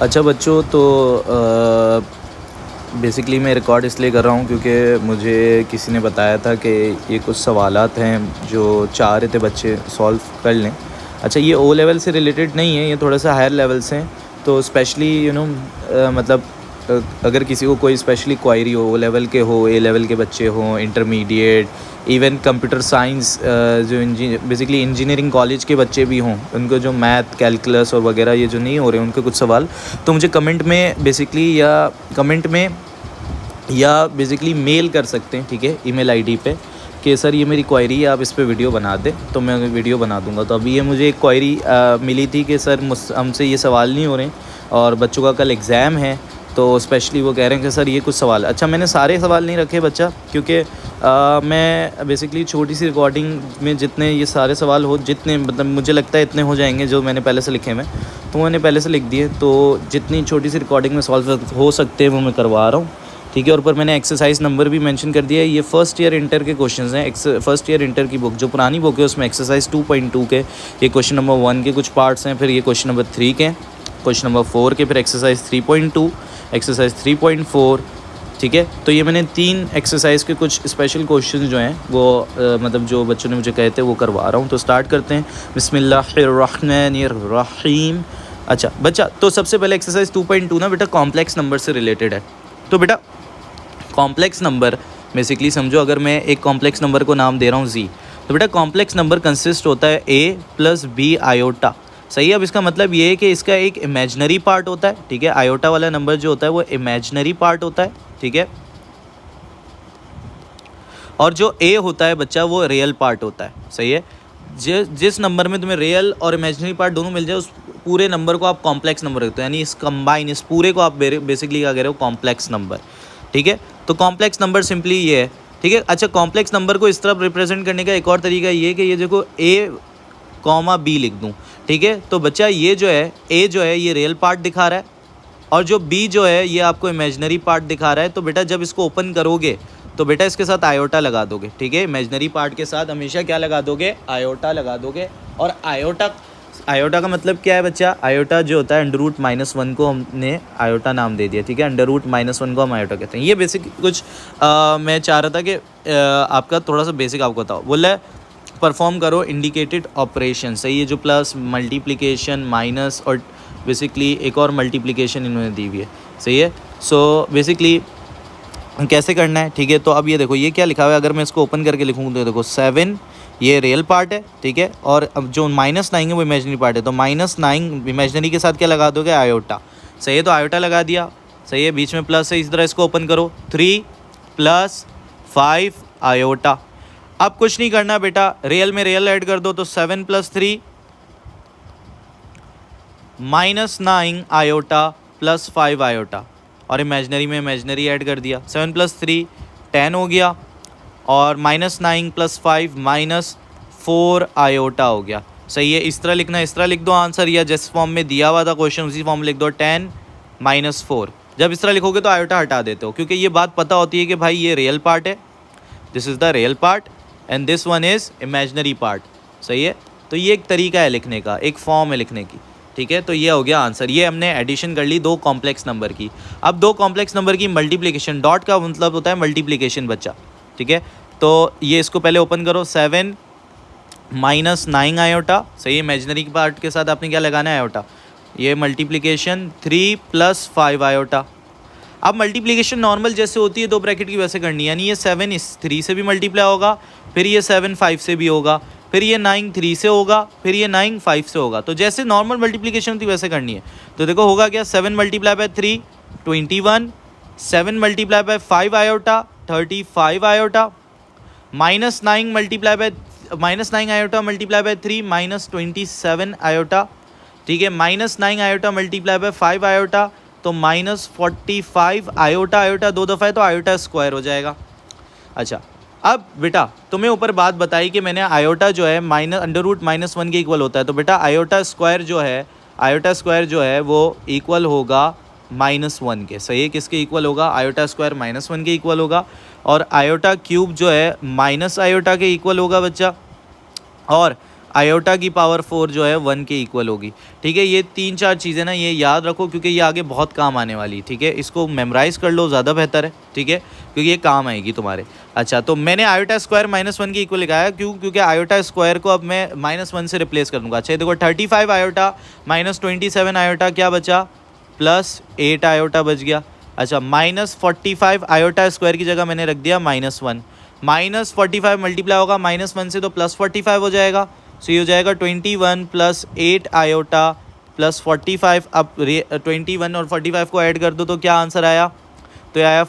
अच्छा बच्चों, तो बेसिकली मैं रिकॉर्ड इसलिए कर रहा हूँ क्योंकि मुझे किसी ने बताया था कि ये कुछ सवालात हैं जो चाह रहे थे बच्चे सॉल्व कर लें। अच्छा, ये ओ लेवल से रिलेटेड नहीं है, ये थोड़ा सा हायर लेवल से हैं। तो स्पेशली मतलब अगर किसी को कोई स्पेशली क्वायरी हो, ओ लेवल के हो, ए लेवल के बच्चे हों, इंटरमीडिएट, इवन कंप्यूटर साइंस, जो बेसिकली इंजीनियरिंग कॉलेज के बच्चे भी हों, उनको जो मैथ, कैलकुलस और वगैरह ये जो नहीं हो रहे उनके कुछ सवाल, तो मुझे कमेंट में या बेसिकली मेल कर सकते हैं, ठीक है, ईमेल आईडी पे कि सर ये मेरी क्वायरी है, आप इस पे वीडियो बना दें, तो मैं वीडियो बना दूंगा। तो अभी ये मुझे एक क्वायरी मिली थी कि सर हमसे ये सवाल नहीं हो रहे और बच्चों का कल एग्ज़ाम है, तो स्पेशली वो कह रहे हैं कि सर ये कुछ सवाल। अच्छा, मैंने सारे सवाल नहीं रखे बच्चा, क्योंकि मैं बेसिकली छोटी सी रिकॉर्डिंग में जितने ये सारे सवाल हो, जितने मतलब मुझे लगता है इतने हो जाएंगे जो मैंने पहले से लिखे हुए, तो मैंने पहले से लिख दिए, तो जितनी छोटी सी रिकॉर्डिंग में सॉल्व हो सकते हैं वो मैं करवा रहा हूँ, ठीक है। और ऊपर मैंने एक्सरसाइज नंबर भी मेंशन कर दिया है। ये फर्स्ट ईयर इंटर के क्वेश्चंस हैं। फर्स्ट ईयर इंटर की बुक जो पुरानी बुक है उसमें एक्सरसाइज 2.2 के ये क्वेश्चन नंबर 1 के कुछ पार्ट्स हैं, फिर ये क्वेश्चन नंबर 3 के, क्वेश्चन नंबर 4 के, फिर एक्सरसाइज 3.2, एक्सरसाइज 3.4, ठीक है। तो ये मैंने 3 एक्सरसाइज के कुछ स्पेशल क्वेश्चन जो हैं वो मतलब जो बच्चों ने मुझे कहे थे वो करवा रहा हूँ। तो स्टार्ट करते हैं, बिस्मिल्लाहिर्रहमानिर्रहीम। अच्छा बच्चा, तो सबसे पहले एक्सरसाइज 2.2 ना बेटा कॉम्प्लेक्स नंबर से रिलेटेड है। तो बेटा कॉम्प्लेक्स नंबर बेसिकली समझो, अगर मैं एक कॉम्प्लेक्स नंबर को नाम दे रहा हूँ जी, तो बेटा कॉम्प्लेक्स नंबर कंसिस्ट होता है a + b आयोटा, सही है। अब इसका मतलब ये है कि इसका एक इमेजिनरी पार्ट होता है, ठीक है। आयोटा वाला नंबर जो होता है वो इमेजिनरी पार्ट होता है, ठीक है। और जो a होता है बच्चा वो रियल पार्ट होता है, सही है। जिस नंबर में तुम्हें रियल और इमेजिनरी पार्ट दोनों मिल जाए उस पूरे नंबर को आप कॉम्प्लेक्स नंबर कहते हो, यानी इस कंबाइन इस पूरे को आप बेसिकली क्या कह रहे हो, कॉम्प्लेक्स नंबर, ठीक है। तो कॉम्प्लेक्स नंबर सिंपली ये है, ठीक है। अच्छा, कॉम्प्लेक्स नंबर को इस तरह रिप्रेजेंट करने का एक और तरीका ये है कि ये देखो a, b लिख दूँ, ठीक है। तो बच्चा ये जो है a जो है ये रियल पार्ट दिखा रहा है और जो b जो है ये आपको इमेजिनरी पार्ट दिखा रहा है। तो बेटा जब इसको ओपन करोगे तो बेटा इसके साथ आयोटा लगा दोगे, ठीक है। इमेजिनरी पार्ट के साथ हमेशा क्या लगा दोगे, आयोटा लगा दोगे। और आयोटा का मतलब क्या है बच्चा, आयोटा जो होता है √-1 को हमने आयोटा नाम दे दिया, ठीक है। √-1 को हम आयोटा कहते हैं। ये बेसिक कुछ मैं चाह रहा था कि आपका थोड़ा सा बेसिक आपको बताओ। बोला परफॉर्म करो इंडिकेटेड ऑपरेशन, सही है, जो प्लस, मल्टीप्लिकेशन, माइनस और बेसिकली एक और मल्टीप्लिकेशन इन्होंने दी हुई है, सही है। सो बेसिकली कैसे करना है, ठीक है। तो अब ये देखो ये क्या लिखा हुआ है, अगर मैं इसको ओपन करके लिखूँ तो देखो 7 ये रियल पार्ट है, ठीक है। और अब जो -9 है वो इमेजिनरी पार्ट है, तो -9 इमेजिनरी के साथ क्या लगा दोगे, आयोटा, सही है। तो आयोटा लगा दिया, सही है, बीच में प्लस है, इस तरह इसको ओपन करो, 3 + 5 आयोटा। अब कुछ नहीं करना बेटा, रियल में रियल ऐड कर दो, तो 7 + 3 -9 आयोटा + 5 आयोटा, और इमेजिनरी में इमेजिनरी ऐड कर दिया, 7 + 3 10 हो गया, और -9 + 5 -4 आयोटा हो गया, सही है। इस तरह लिखना, इस तरह लिख दो आंसर, या जिस फॉर्म में दिया हुआ था क्वेश्चन उसी फॉर्म में लिख दो, 10 - 4। जब इस तरह लिखोगे तो आयोटा हटा देते हो, क्योंकि ये बात पता होती है कि भाई ये रियल पार्ट है, this is the real part and this one is imaginary part, सही है। तो ये एक तरीका है लिखने का, एक फॉर्म है लिखने की, ठीक है। तो ये हो गया आंसर। ये हमने एडिशन कर ली 2 कॉम्प्लेक्स नंबर की। अब 2 कॉम्प्लेक्स नंबर की मल्टीप्लिकेशन, डॉट का मतलब होता है मल्टीप्लिकेशन बच्चा, ठीक है। तो ये इसको पहले ओपन करो, 7 - 9 आयोटा, सही है, इमेजिनरी के पार्ट के साथ आपने क्या लगाना है, आयोटा। ये मल्टीप्लिकेशन 3 + 5 आयोटा। अब मल्टीप्लिकेशन नॉर्मल जैसे होती है 2 ब्रैकेट की वैसे करनी है, यानी ये 7 इस 3 से भी मल्टीप्लाई होगा, फिर ये 7 5 से भी होगा, फिर ये 9 3 से होगा, फिर ये 9 5 से होगा। तो जैसे नॉर्मल मल्टीप्लिकेशन होती है वैसे करनी है। तो देखो होगा क्या, 7 × 3 21, 7 × 5 आयोटा 35 आयोटा, -9 आयोटा × 3 -27 आयोटा, ठीक है। -9 आयोटा × 5 आयोटा तो -45 आयोटा, आयोटा 2 दफ़ा है तो आयोटा स्क्वायर हो जाएगा। अच्छा, अब बेटा तुम्हें ऊपर बात बताई कि मैंने आयोटा जो है √-1 के इक्वल होता है, तो बेटा आयोटा स्क्वायर जो है वो इक्वल होगा -1 के, सही है। किसके इक्वल होगा, आयोटा स्क्वायर -1 के इक्वल होगा, और आयोटा क्यूब जो है माइनस आयोटा के इक्वल होगा बच्चा, और आयोटा की पावर 4 जो है 1 के इक्वल होगी। ठीक है, ये 3-4 चीज़ें ना ये याद रखो क्योंकि ये आगे बहुत काम आने वाली। ठीक है, इसको मेमोराइज कर लो, ज़्यादा बेहतर है। ठीक है, क्योंकि ये काम आएगी तुम्हारे। अच्छा, तो मैंने आयोटा स्क्वायर -1 के इक्वल लिखाया, क्यों? क्योंकि आयोटा स्क्वायर को अब मैं -1 से रिप्लेस कर दूँगा। अच्छा, देखो 35 आयोटा -27 आयोटा क्या बचा? +8 आयोटा बच गया। अच्छा, -45 आयोटा स्क्वायर की जगह मैंने रख दिया -1। -45 मल्टीप्लाई होगा -1 से तो +45 हो जाएगा। सो ये हो जाएगा 21 + 8 आयोटा + 45। अब 21 और 45 को ऐड कर दो तो क्या आंसर आया? तो आया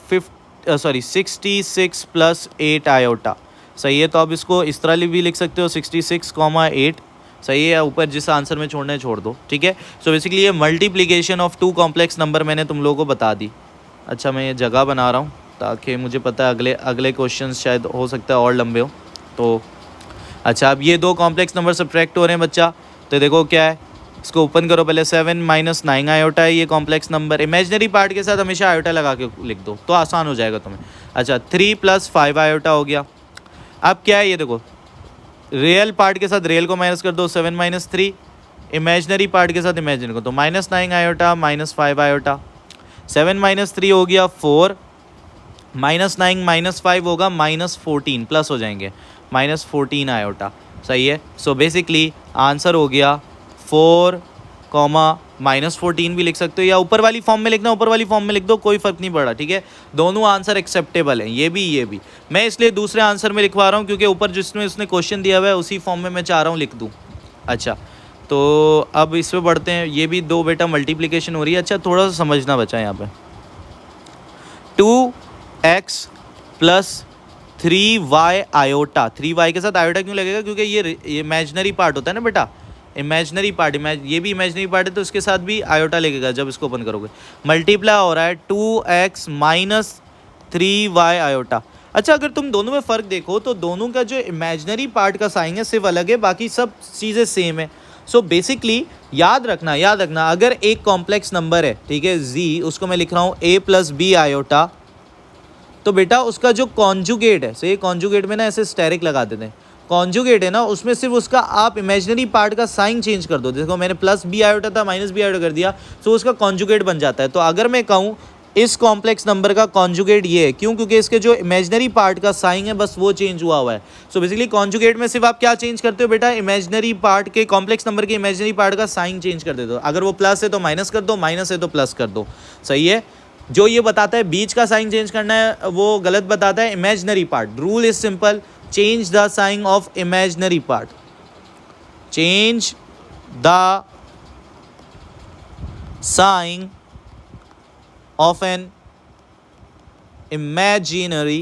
66 + 8 आयोटा। सही है, तो अब इसको इस तरह भी लिख सकते हो 66, 8। सही है, ऊपर जिस आंसर में छोड़ना है छोड़ दो। ठीक है, सो बेसिकली ये मल्टीप्लिकेशन ऑफ 2 कॉम्प्लेक्स नंबर मैंने तुम लोगों को बता दी। अच्छा, मैं ये जगह बना रहा हूँ ताकि मुझे पता है अगले क्वेश्चन शायद हो सकता है और लंबे हो। तो अच्छा, अब ये 2 कॉम्प्लेक्स नंबर सब्ट्रैक्ट हो रहे हैं बच्चा। तो देखो क्या है, इसको ओपन करो पहले। 7 - 9 आयोटा है ये कॉम्प्लेक्स नंबर। इमेजिनरी पार्ट के साथ हमेशा आयोटा लगा के लिख दो तो आसान हो जाएगा तुम्हें। अच्छा, 3 + 5 आयोटा हो गया। अब क्या है, ये देखो रियल पार्ट के साथ रियल को माइनस कर दो, 7 - 3। इमेजिनरी पार्ट के साथ इमेजिनरी को, तो -9 आयोटा -5 आयोटा। 7 - 3 हो गया 4, -9 - 5 होगा -14, प्लस हो जाएंगे -14 आयोटा। सही है, सो बेसिकली आंसर हो गया 4, -14 भी लिख सकते हो, या ऊपर वाली फॉर्म में लिखना ऊपर वाली फॉर्म में लिख दो, कोई फ़र्क नहीं पड़ा। ठीक है, दोनों आंसर एक्सेप्टेबल हैं, ये भी। मैं इसलिए दूसरे आंसर में लिखवा रहा हूँ क्योंकि ऊपर जिसमें उसने क्वेश्चन दिया हुआ है उसी फॉर्म में मैं चाह रहा हूँ लिख दूँ। अच्छा, तो अब इस पर बढ़ते हैं। ये भी 2 बेटा मल्टीप्लिकेशन हो रही है। अच्छा, थोड़ा सा समझना बचा यहाँ पे। 2x + 3y iota. 3y के साथ आयोटा क्यों लगेगा? क्योंकि ये इमेजिनरी पार्ट होता है ना बेटा, इमेजिनरी पार्ट। ये भी इमेजिनरी पार्ट है तो इसके साथ भी आयोटा लगेगा जब इसको ओपन करोगे। मल्टीप्लाई हो रहा है 2x - 3y आयोटा। अच्छा, अगर तुम दोनों में फ़र्क देखो तो दोनों का जो इमेजिनरी पार्ट का साइन है सिर्फ अलग है, बाकी सब चीज़ें सेम है। सो बेसिकली याद रखना अगर एक कॉम्प्लेक्स नंबर है, ठीक है, z, उसको मैं लिख रहा हूँ a + b आयोटा, तो बेटा उसका जो कॉन्जुगेट है, ये कॉन्जुगेट में ना ऐसे स्टेरिक लगा देते हैं। कॉन्जुगेट है ना, उसमें सिर्फ उसका आप इमेजिनरी पार्ट का साइन चेंज कर दो। देखो मैंने +b आयोटा था -b आयोटा कर दिया, तो उसका कॉन्जुगेट बन जाता है। तो अगर मैं कहूँ इस कॉम्प्लेक्स नंबर का कॉन्जुगेट ये है, क्यों? क्योंकि इसके जो इमेजिनरी पार्ट का साइन है बस वो चेंज हुआ है। सो बेसिकली कॉन्जुगेट में सिर्फ आप क्या चेंज करते हो बेटा? इमेजिनरी पार्ट के, कॉम्प्लेक्स नंबर के इमेजिनरी पार्ट का साइन चेंज कर देते हो। अगर वो प्लस है तो माइनस कर दो, माइनस है तो प्लस कर दो। सही है, जो ये बताता है बीच का साइन चेंज करना है वो गलत बताता है imaginary part. Rule is simple, change the sign of imaginary part, change the sign of an imaginary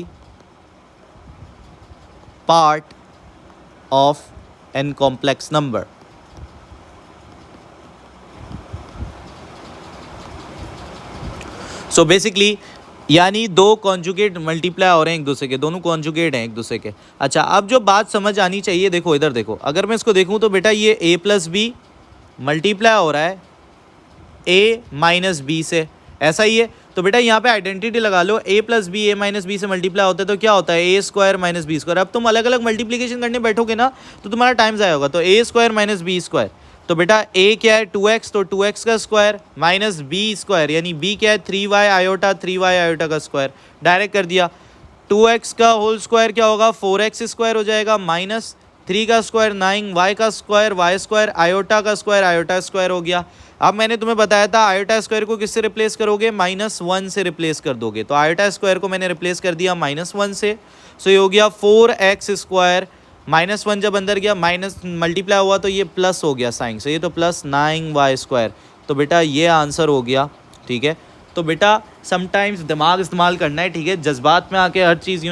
part of an complex number. So basically यानी 2 कॉन्जुगेट मल्टीप्लाई हो रहे हैं एक दूसरे के, दोनों कॉन्जुगेट हैं एक दूसरे के। अच्छा, अब जो बात समझ आनी चाहिए, देखो इधर देखो, अगर मैं इसको देखूं तो बेटा ये a + b मल्टीप्लाई हो रहा है a - b से, ऐसा ही है। तो बेटा यहाँ पे आइडेंटिटी लगा लो, a + b a - b से मल्टीप्लाई होता है तो क्या होता है? a² - b²। अब तुम अलग अलग मल्टीप्लिकेशन करने बैठोगे ना तो तुम्हारा टाइम ज़ाया होगा। तो a² - b², तो बेटा a क्या है? 2x, तो 2x का स्क्वायर माइनस b², यानी b क्या है? 3y आयोटा, 3y आयोटा का स्क्वायर। डायरेक्ट कर दिया। 2x का होल स्क्वायर क्या होगा? 4x² हो जाएगा, माइनस 3 का स्क्वायर 9, y का स्क्वायर y², आयोटा का स्क्वायर आयोटा स्क्वायर हो गया। अब मैंने तुम्हें बताया था आयोटा स्क्वायर को किससे रिप्लेस करोगे? -1 से रिप्लेस कर दोगे। तो आयोटा स्क्वायर को मैंने रिप्लेस कर दिया -1 से। सो ये हो गया 4x², -1 जब अंदर गया माइनस मल्टीप्लाई हुआ तो ये प्लस हो गया साइन से, ये तो +9y²। तो बेटा ये आंसर हो गया। ठीक है, तो बेटा समटाइम्स दिमाग इस्तेमाल करना है। ठीक है, जज्बात में आके हर चीज़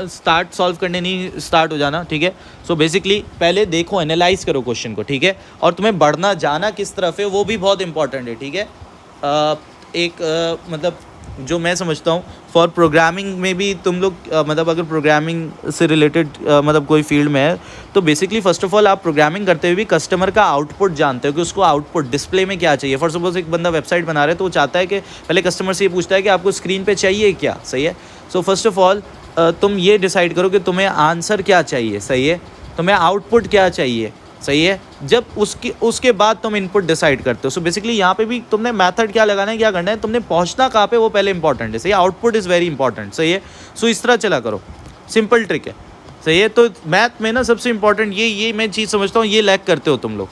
स्टार्ट सॉल्व करने नहीं स्टार्ट हो जाना। ठीक है, सो बेसिकली पहले देखो, एनालाइज करो क्वेश्चन को। ठीक है, और तुम्हें बढ़ना जाना किस तरफ है वो भी बहुत इंपॉर्टेंट है। ठीक है, मतलब जो मैं समझता हूँ फॉर प्रोग्रामिंग में भी तुम लोग मतलब अगर प्रोग्रामिंग से रिलेटेड मतलब कोई फील्ड में है तो बेसिकली फर्स्ट ऑफ ऑल आप प्रोग्रामिंग करते हुए भी कस्टमर का आउटपुट जानते हो कि उसको आउटपुट डिस्प्ले में क्या चाहिए। फॉर सपोज एक बंदा वेबसाइट बना रहा है तो वो चाहता है कि पहले कस्टमर से ये पूछता है कि आपको स्क्रीन पे चाहिए क्या। सही है, सो फर्स्ट ऑफ ऑल तुम ये डिसाइड करो कि तुम्हें आंसर क्या चाहिए। सही है, तुम्हें आउटपुट क्या चाहिए, सही है, जब उसके बाद तुम इनपुट डिसाइड करते हो। सो बेसिकली यहाँ पे भी तुमने मेथड क्या लगाना है, क्या करना है, तुमने पहुँचना कहाँ पे वो पहले इंपॉर्टेंट है, सही है, आउटपुट इज़ वेरी इंपॉर्टेंट, सही है। सो इस तरह चला करो, सिंपल ट्रिक है, सही है। तो मैथ में ना सबसे इंपॉर्टेंट ये मैं चीज़ समझता हूँ, ये लैक करते हो तुम लोग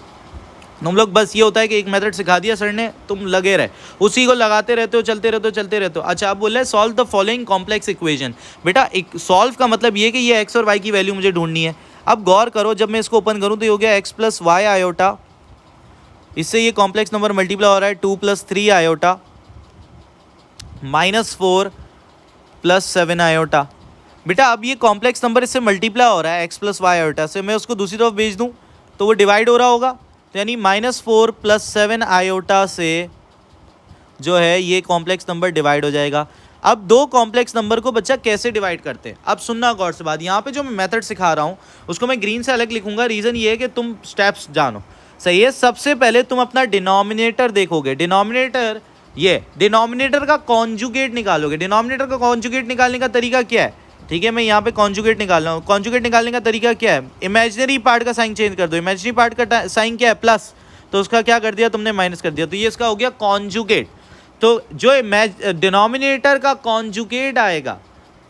बस ये होता है कि एक मेथड सिखा दिया सर ने, तुम लगे रहे उसी को लगाते रहते हो, चलते रहते हो। अच्छा, आप बोल रहे हैं solve the following complex equation. बेटा एक सॉल्व का मतलब ये कि ये एक्स और वाई की वैल्यू मुझे ढूंढनी है। अब गौर करो, जब मैं इसको ओपन करूं तो ये हो गया एक्स प्लस वाई आयोटा, इससे ये कॉम्प्लेक्स नंबर मल्टीप्लाई हो रहा है 2 + 3 आयोटा -4 + 7 आयोटा। बेटा अब ये कॉम्प्लेक्स नंबर इससे मल्टीप्लाई हो रहा है एक्स प्लस वाई आयोटा से, मैं उसको दूसरी तरफ भेज दूं तो वो डिवाइड हो रहा होगा, तो यानी -4 + 7 आयोटा से जो है ये कॉम्प्लेक्स नंबर डिवाइड हो जाएगा। अब दो कॉम्प्लेक्स नंबर को बच्चा कैसे डिवाइड करते हैं, अब सुनना गौर से बात। यहाँ पे जो मैं मेथड सिखा रहा हूँ उसको मैं ग्रीन से अलग लिखूंगा, रीज़न ये है कि तुम स्टेप्स जानो, सही है। सबसे पहले तुम अपना डिनोमिनेटर देखोगे, डिनोमिनेटर का कॉन्जुगेट निकालोगे। डिनोमिनेटर का कॉन्जुगेट निकालने का तरीका क्या है, ठीक है, मैं यहाँ पे कॉन्जुगेट निकाल रहा हूँ। कॉन्जुगेट निकालने का तरीका क्या है, इमेजिनरी पार्ट का साइन चेंज कर दो। इमेजिनरी पार्ट का साइन क्या है, प्लस, तो उसका क्या कर दिया तुमने, माइनस कर दिया, तो ये इसका हो गया कॉन्जुगेट। तो जो डिनोमिनेटर का कॉन्जुगेट आएगा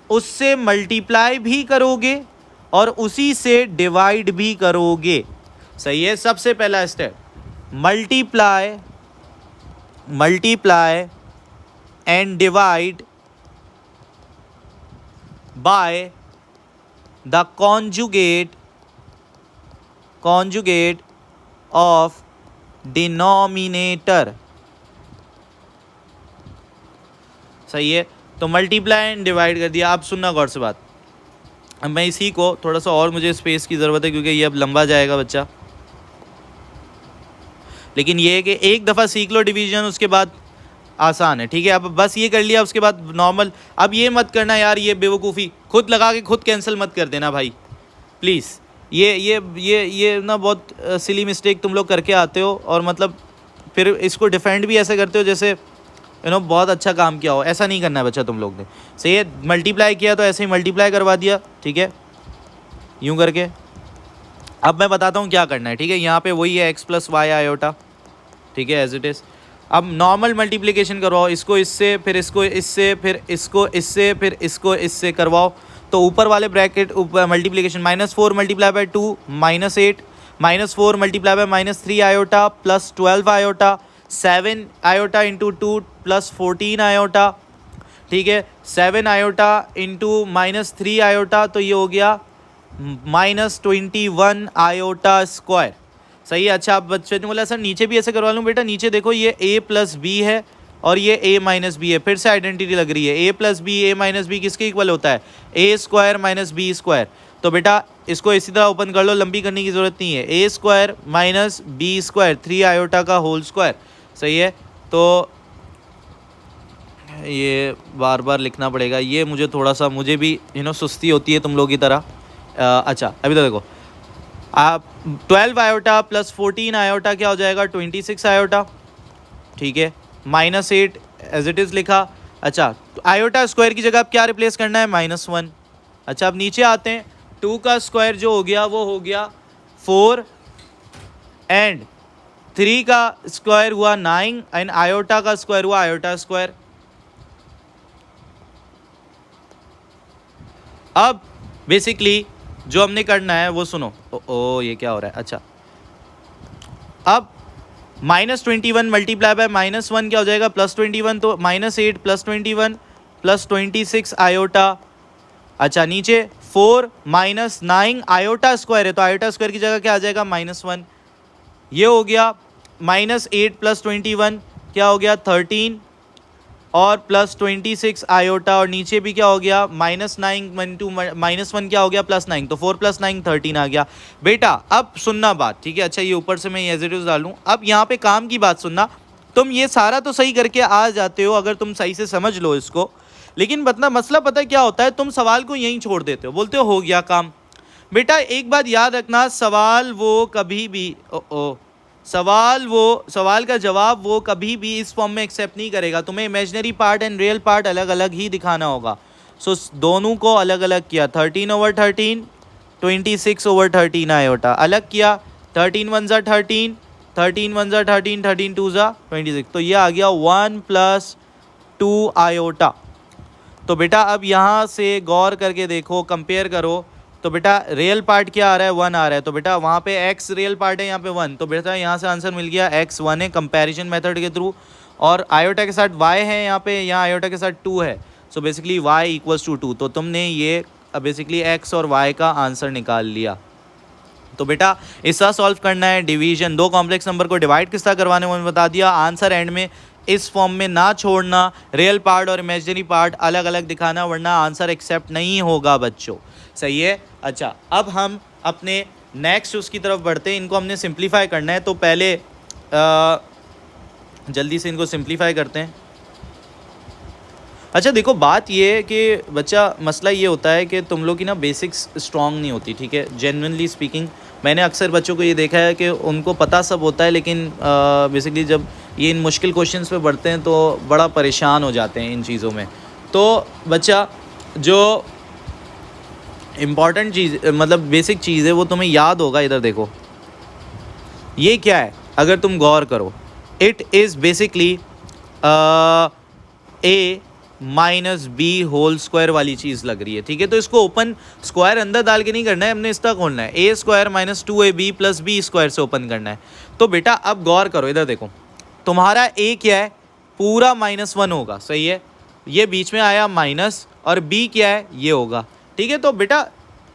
उससे मल्टीप्लाई भी करोगे और उसी से डिवाइड भी करोगे, सही है। सबसे पहला step multiply and divide by the conjugate of denominator, सही है। तो मल्टीप्लाई एंड डिवाइड कर दिया। आप सुनना गौर से बात, अब मैं इसी को थोड़ा सा और मुझे स्पेस की ज़रूरत है क्योंकि ये अब लंबा जाएगा बच्चा, लेकिन ये है कि एक दफ़ा सीख लो डिवीजन, उसके बाद आसान है, ठीक है। अब बस ये कर लिया, उसके बाद नॉर्मल। अब ये मत करना यार, ये बेवकूफ़ी खुद लगा के खुद कैंसिल मत कर देना भाई प्लीज़। ये ना बहुत सिली मिस्टेक तुम लोग करके आते हो, और मतलब फिर इसको डिफेंड भी ऐसे करते हो जैसे बहुत अच्छा काम किया हो। ऐसा नहीं करना है बच्चा तुम लोग ने, सही है। मल्टीप्लाई किया तो ऐसे ही मल्टीप्लाई करवा दिया, ठीक है, यूँ करके। अब मैं बताता हूँ क्या करना है, ठीक है। यहाँ पे वही है एक्स प्लस वाई आयोटा, ठीक है, एज इट इज़। अब नॉर्मल मल्टीप्लिकेशन करवाओ, इसको इससे, फिर इसको इससे, फिर इसको इससे, फिर इसको इससे करवाओ। तो ऊपर वाले ब्रैकेट ऊपर multiplication -4 × 2 -8, -4 × -3 iota plus 12 iota, 7 iota into 2 plus 14 iota, ठीक है, 7 आयोटा इंटू -3 आयोटा, तो ये हो गया -21 आयोटा स्क्वायर, सही है। अच्छा, अब बच्चे ने बोला सर नीचे भी ऐसे करवा लूँ। बेटा नीचे देखो, ये a + b है और ये a - b है, फिर से आइडेंटिटी लग रही है। a + b a - b किसके इक्वल होता है, a² - b²। तो बेटा इसको इसी तरह ओपन कर लो, लंबी करने की ज़रूरत नहीं है। a² - b², 3 आयोटा का होल स्क्वायर, सही है। तो ये बार बार लिखना पड़ेगा, ये मुझे थोड़ा सा, मुझे भी सुस्ती होती है तुम लोग की तरह। अच्छा, अभी तो देखो, आप 12 आयोटा प्लस 14 आयोटा क्या हो जाएगा, 26 आयोटा, ठीक है, -8 एज इट इज़ लिखा। अच्छा, आयोटा स्क्वायर की जगह आप क्या रिप्लेस करना है, -1। अच्छा, अब नीचे आते हैं, 2 का स्क्वायर जो हो गया वो हो गया 4 एंड 3 का स्क्वायर हुआ 9 एंड आयोटा का स्क्वायर हुआ आयोटा स्क्वायर। अब बेसिकली जो हमने करना है वो सुनो। ये क्या हो रहा है, अच्छा, अब -21 मल्टीप्लाई बाय -1 क्या हो जाएगा, +21, तो -8 + 21 + 26 आयोटा। अच्छा, नीचे 4 - 9 आयोटा स्क्वायर है, तो आयोटा स्क्वायर की जगह क्या आ जाएगा, -1। ये हो गया -8 + 21 क्या हो गया, 13 और +26 आयोटा, और नीचे भी क्या हो गया, -9 × -1 क्या हो गया, +9, तो 4 + 9 13 आ गया। बेटा अब सुनना बात, ठीक है। अच्छा, ये ऊपर से मैं एज इट इज़ डालूँ। अब यहाँ पे काम की बात सुनना, तुम ये सारा तो सही करके आ जाते हो अगर तुम सही से समझ लो इसको, लेकिन मसला पता है क्या होता है, तुम सवाल को यहीं छोड़ देते हो, बोलते हो गया काम। बेटा एक बात याद रखना, सवाल वो कभी भी सवाल का जवाब वो कभी भी इस फॉर्म में एक्सेप्ट नहीं करेगा। तुम्हें imaginary part and real part अलग अलग ही दिखाना होगा। सो दोनों को अलग अलग किया, 13/13 26/13 आयोटा। अलग किया 13 1 ज़ा 13, 13 1 ज़ा 13, 13 2 ज़ा 26, तो ये आ गया 1 + 2 आयोटा। तो बेटा अब यहाँ से गौर करके देखो, कंपेयर करो, तो बेटा रियल पार्ट क्या आ रहा है, 1 आ रहा है, तो बेटा वहाँ पे x रियल पार्ट है, यहाँ पे 1, तो बेटा यहाँ से आंसर मिल गया x 1 है कंपैरिजन मेथड के थ्रू, और आयोटा के साथ y है यहाँ पे, यहाँ आयोटा के साथ 2 है, सो बेसिकली y = 2, तो तुमने ये बेसिकली x और y का आंसर निकाल लिया। तो बेटा इसका सॉल्व करना है डिवीजन, दो कॉम्प्लेक्स नंबर को डिवाइड किस तरह करवाने मैंने बता दिया। आंसर एंड में इस फॉर्म में ना छोड़ना, रियल पार्ट और इमेजिनरी पार्ट अलग अलग दिखाना, वरना आंसर एक्सेप्ट नहीं होगा बच्चों, सही है। अच्छा, अब हम अपने नेक्स्ट उसकी तरफ बढ़ते हैं, इनको हमने सिंप्लीफाई करना है, तो पहले जल्दी से इनको सिंप्लीफाई करते हैं। अच्छा देखो, बात ये है कि बच्चा मसला ये होता है कि तुम लोग की ना बेसिक्स स्ट्रॉन्ग नहीं होती, ठीक है, जेन्युइनली स्पीकिंग। मैंने अक्सर बच्चों को ये देखा है कि उनको पता सब होता है, लेकिन बेसिकली जब ये इन मुश्किल क्वेश्चंस पे बढ़ते हैं तो बड़ा परेशान हो जाते हैं इन चीज़ों में। तो बच्चा जो इम्पॉर्टेंट चीज़ मतलब बेसिक चीज़ है वो तुम्हें याद होगा। इधर देखो, ये क्या है, अगर तुम गौर करो, it is basically a minus B whole square वाली चीज़ लग रही है, ठीक है। तो इसको ओपन स्क्वायर अंदर डाल के नहीं करना है, हमने इस तरह खोलना है, a² - 2ab + b² से ओपन करना है। तो बेटा अब गौर करो, इधर देखो, तुम्हारा a क्या है, पूरा -1 होगा, सही है, ये बीच में आया माइनस, और b क्या है, ये होगा, ठीक है। तो बेटा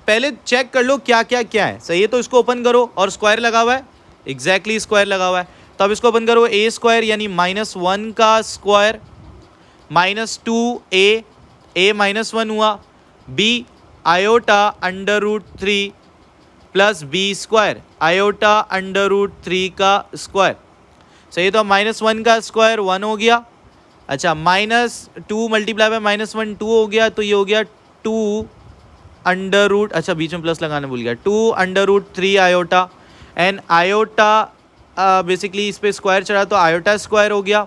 पहले चेक कर लो क्या क्या क्या है, सही है। तो इसको ओपन करो, और स्क्वायर लगा हुआ है, एग्जैक्टली स्क्वायर लगा हुआ है, तो अब इसको ओपन करो, a² यानी -1 का स्क्वायर, -2a, a -1 हुआ, b iota √3 plus b² iota √3 का स्क्वायर, सही। तो -1 का स्क्वायर 1 हो गया। अच्छा, -2 मल्टीप्लाई बाय -1 2 हो गया, तो ये हो गया 2 अच्छा बीच में प्लस लगाने भूल गया, 2 √3 आयोटा, एंड आयोटा बेसिकली इस पे स्क्वायर चढ़ा तो आयोटा स्क्वायर हो गया,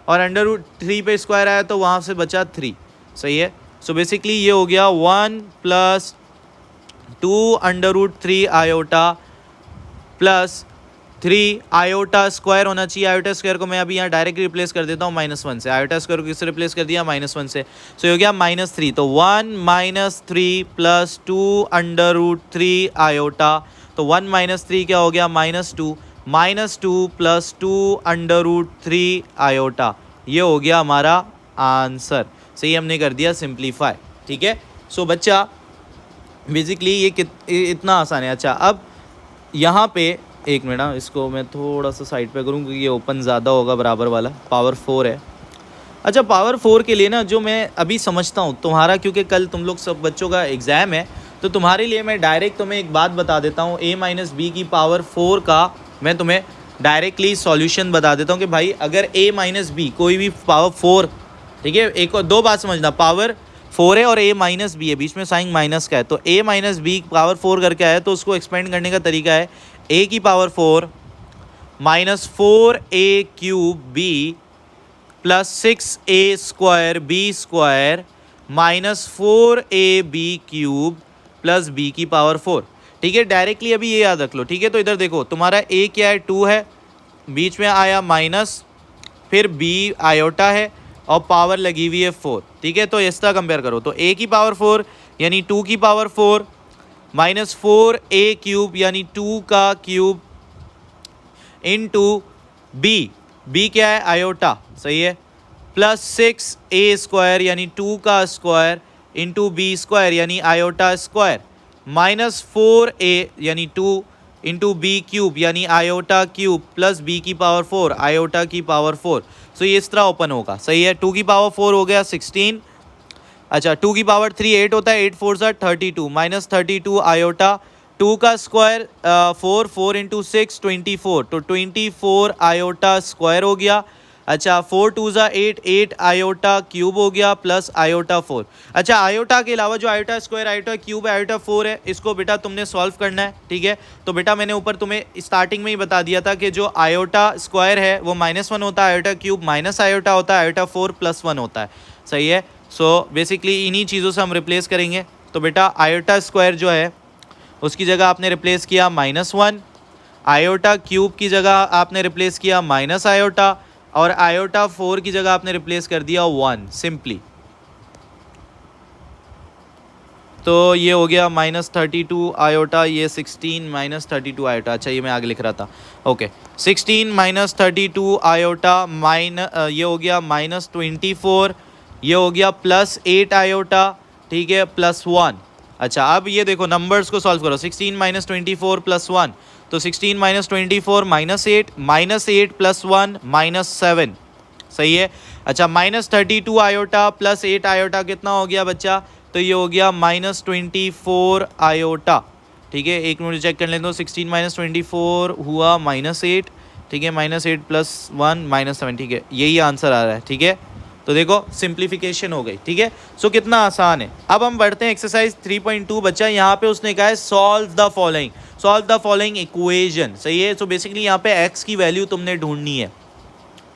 और √3 पे स्क्वायर आया तो वहाँ से बचा 3, सही है। सो बेसिकली ये हो गया 1 + 2 √3 आयोटा प्लस 3 आयोटा स्क्वायर होना चाहिए। आयोटा स्क्वायर को मैं अभी यहाँ डायरेक्ट रिप्लेस कर देता हूँ -1 से, आयोटा स्क्वायर को किससे रिप्लेस कर दिया, -1 से, सो हो गया -3, तो 1 - 3 + 2 √3 आयोटा, तो 1 - 3 क्या हो गया, -2, -2 + 2 √3 आयोटा, ये हो गया हमारा आंसर, सही, हमने कर दिया सिंप्लीफाई, ठीक है। सो बच्चा बेसिकली ये इतना आसान है। अच्छा, अब यहाँ पे एक मिनट, इसको मैं थोड़ा सा साइड पे करूँ क्योंकि ये ओपन ज़्यादा होगा, बराबर वाला पावर 4 है। अच्छा, पावर 4 के लिए ना जो मैं अभी समझता हूँ तुम्हारा, क्योंकि कल तुम लोग सब बच्चों का एग्ज़ाम है, तो तुम्हारे लिए मैं डायरेक्ट तुम्हें एक बात बता देता हूँ, a - b की पावर 4 का मैं तुम्हें डायरेक्टली सॉल्यूशन बता देता हूँ कि भाई अगर a - b कोई भी पावर 4, ठीक है, एक और दो बात समझना, पावर 4 है और a - b है, बीच में साइन माइनस का है, तो a - b पावर 4 करके आया, तो उसको एक्सपेंड करने का तरीका है a की power 4 -4a³ b + 6a² b² -4ab³ + b की पावर 4, ठीक है। डायरेक्टली अभी ये याद रख लो, ठीक है। तो इधर देखो, तुम्हारा a क्या है, 2 है, बीच में आया माइनस, फिर b आयोटा है, और पावर लगी हुई है 4, ठीक है। तो इस तरह कंपेयर करो, तो a की पावर 4 यानी 2 की पावर 4 -4a³ यानी 2 का क्यूब इंटू b क्या है, आयोटा, सही है, प्लस 6a² यानी 2 का स्क्वायर इंटू b² यानी आयोटा स्क्वायर, -4a यानी 2 इंटू b³ यानी आयोटा क्यूब प्लस b की पावर 4 आयोटा की पावर 4। सो ये इस तरह ओपन होगा, सही है। 2 की पावर 4 हो गया 16, अच्छा 2 की पावर 3 8 होता है, 8 4 सा 32 -32 आयोटा, 2 का स्क्वायर 4 4 इंटू 6 24, तो 24 आयोटा स्क्वायर हो गया। अच्छा 4 2 ज़ा 8 8 आयोटा क्यूब हो गया प्लस आयोटा 4। अच्छा, आयोटा के अलावा जो iota square, iota cube, iota 4 है, इसको बेटा तुमने सॉल्व करना है, ठीक है। तो बेटा मैंने ऊपर तुम्हें स्टार्टिंग में ही बता दिया था कि जो आयोटा स्क्वायर है वो -1 होता है, आयोटा क्यूब माइनस आयोटा होता है, आयोटा 4 + 1 होता है, सही है। सो बेसिकली इन्हीं चीज़ों से हम रिप्लेस करेंगे। तो बेटा आयोटा स्क्वायर जो है उसकी जगह आपने रिप्लेस किया -1, आयोटा क्यूब की जगह आपने रिप्लेस किया माइनस आयोटा, और आयोटा 4 की जगह आपने रिप्लेस कर दिया 1 सिंपली। तो ये हो गया -32 आयोटा, ये 16 -32 आयोटा। अच्छा ये मैं आगे लिख रहा था, ओके। 16 -32 आयोटा ये हो गया -24, ये हो गया +8 आयोटा, ठीक है, +1। अच्छा अब ये देखो नंबर्स को सॉल्व करो। 16 -24 +1, तो 16 -24 -8, -8 +1 -7, सही है। अच्छा -32 आयोटा +8 आयोटा कितना हो गया बच्चा? तो ये हो गया -24 आयोटा, ठीक है। एक मिनट चेक कर लें तो 16 -24 हुआ -8, ठीक है, -8 +1 -7, ठीक है, यही आंसर आ रहा है, ठीक है। तो देखो सिंप्लीफिकेशन हो गई, ठीक है। सो कितना आसान है। अब हम बढ़ते हैं एक्सरसाइज 3.2 बच्चा। यहाँ पे उसने कहा है सॉल्व द फॉलोइंग इक्वेशन, सही है। सो बेसिकली यहाँ पे x की वैल्यू तुमने ढूंढनी है।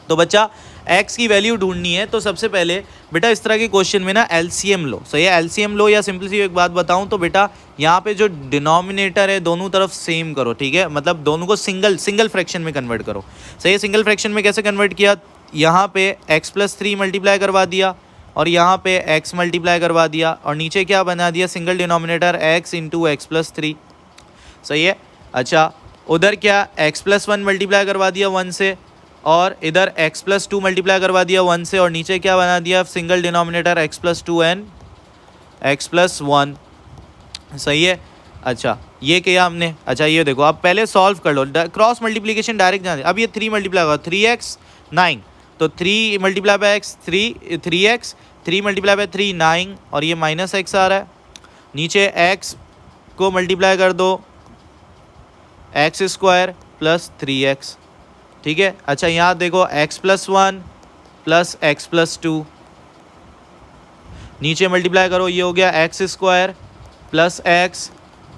तो बच्चा x की वैल्यू ढूंढनी है, तो सबसे पहले बेटा इस तरह के क्वेश्चन में ना एलसीएम लो, सही है। एलसीएम लो, या सिंपल सी एक बात बताऊं तो बेटा यहाँ पे जो डिनोमिनेटर है दोनों तरफ सेम करो, ठीक है। मतलब दोनों को सिंगल फ्रैक्शन में कन्वर्ट करो, सही है। सिंगल फ्रैक्शन में कैसे कन्वर्ट किया? यहाँ पे x+3 मल्टीप्लाई करवा दिया, और यहाँ पे x मल्टीप्लाई करवा दिया, और नीचे क्या बना दिया? Single denominator x into x+3, सही है। अच्छा उधर क्या x+1 मल्टीप्लाई करवा दिया 1 से, और इधर x+2 मल्टीप्लाई करवा दिया 1 से, और नीचे क्या बना दिया? Single denominator x+2 and x+1, सही है। अच्छा ये किया हमने। अच्छा ये देखो अब पहले सॉल्व कर लो, क्रॉस मल्टीप्लिकेशन डायरेक्ट जाने। अब ये 3 मल्टीप्लाई होगा 3x 9, तो 3 multiply by x 3x, 3 multiply by 3 9, और ये -x आ रहा है। नीचे x को मल्टीप्लाई कर दो x² + 3x, ठीक है। अच्छा यहाँ देखो x+1 + x+2, नीचे मल्टीप्लाई करो, ये हो गया x² + x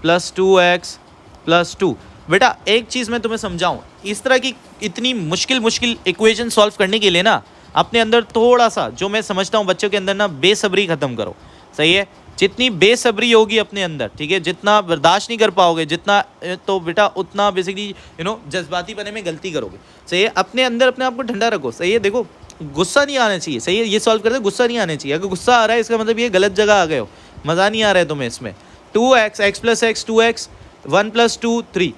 + 2x + 2। बेटा एक चीज़ मैं तुम्हें समझाऊं, इस तरह की इतनी मुश्किल इक्वेशन सॉल्व करने के लिए ना अपने अंदर थोड़ा सा, जो मैं समझता हूँ बच्चों के अंदर ना, बेसब्री ख़त्म करो, सही है। जितनी बेसब्री होगी अपने अंदर, ठीक है, जितना बर्दाश्त नहीं कर पाओगे जितना, तो बेटा उतना बेसिकली जज्बाती पने में गलती करोगे, सही है। अपने अंदर अपने आप को ठंडा रखो, सही है। देखो गुस्सा नहीं आना चाहिए, सही है। ये सॉल्व करते गुस्सा नहीं आना चाहिए। अगर गुस्सा आ रहा है इसका मतलब ये गलत जगह आ गए हो, मज़ा नहीं आ रहा है तुम्हें इसमें। 2x, x+x 2x, 1 + 2 3।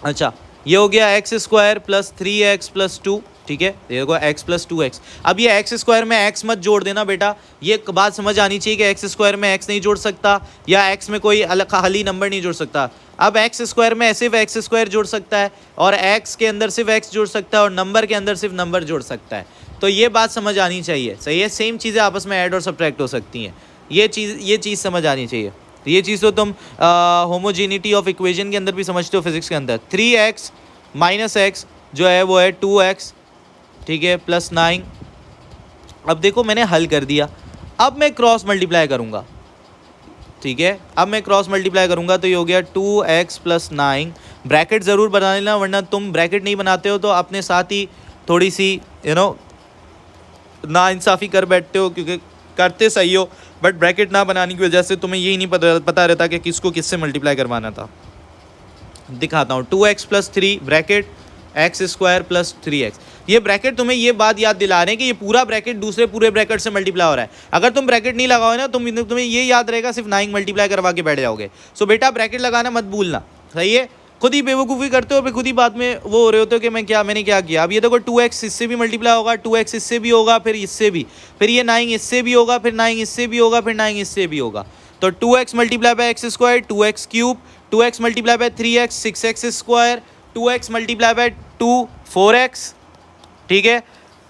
अच्छा ये हो गया x² + 3x + 2, ठीक है। देखो x + 2x। अब ये x² में x मत जोड़ देना बेटा, ये बात समझ आनी चाहिए कि x² में x नहीं जोड़ सकता, या x में कोई अलग खाली नंबर नहीं जोड़ सकता। अब x² में सिर्फ x² जोड़ सकता है, और x के अंदर सिर्फ x जोड़ सकता है, और नंबर के अंदर सिर्फ नंबर जोड़ सकता है। तो ये बात समझ आनी चाहिए, सही है। सेम चीज़ें आपस में ऐड और सब्ट्रैक्ट हो सकती हैं, ये चीज़ समझ आनी चाहिए। ये चीज़ तो तुम होमोजेनिटी ऑफ इक्वेशन के अंदर भी समझते हो, फिजिक्स के अंदर। 3x - x जो है वो है 2x, ठीक है, +9। अब देखो मैंने हल कर दिया, अब मैं क्रॉस मल्टीप्लाई करूँगा, ठीक है। अब मैं क्रॉस मल्टीप्लाई करूँगा तो ये हो गया 2x + 9। ब्रैकेट ज़रूर बना लेना, वरना तुम ब्रैकेट नहीं बनाते हो तो अपने साथ ही थोड़ी सी नाइंसाफ़ी कर बैठते हो, क्योंकि करते सही हो, बट ब्रैकेट ना बनाने की वजह से तुम्हें यही नहीं पता रहता कि किसको किससे मल्टीप्लाई करवाना था। दिखाता हूँ, 2x + 3 ब्रैकेट x² + 3x। ये ब्रैकेट तुम्हें ये बात याद दिला रहे हैं कि ये पूरा ब्रैकेट दूसरे पूरे ब्रैकेट से मल्टीप्लाई हो रहा है। अगर तुम ब्रैकेट नहीं लगाओगे ना तुम्हें ये याद रहेगा सिर्फ 9 मल्टीप्लाई करवा के बैठ जाओगे। सो बेटा ब्रैकेट लगाना मत भूलना, सही है। खुद ही बेवकूफ़ी करते हो, फिर खुद ही बाद में वो हो रहे होते हो कि मैंने क्या किया। अब ये देखो 2x इससे भी मल्टीप्लाई होगा, 2x इससे भी होगा, फिर इससे भी, फिर ये 9 इससे भी होगा, फिर 9 इससे भी होगा, फिर 9 इससे भी होगा। तो 2x multiply by x², 2x³, 2x multiply by 3x 6x², 2x multiply by 2 4x, ठीक है।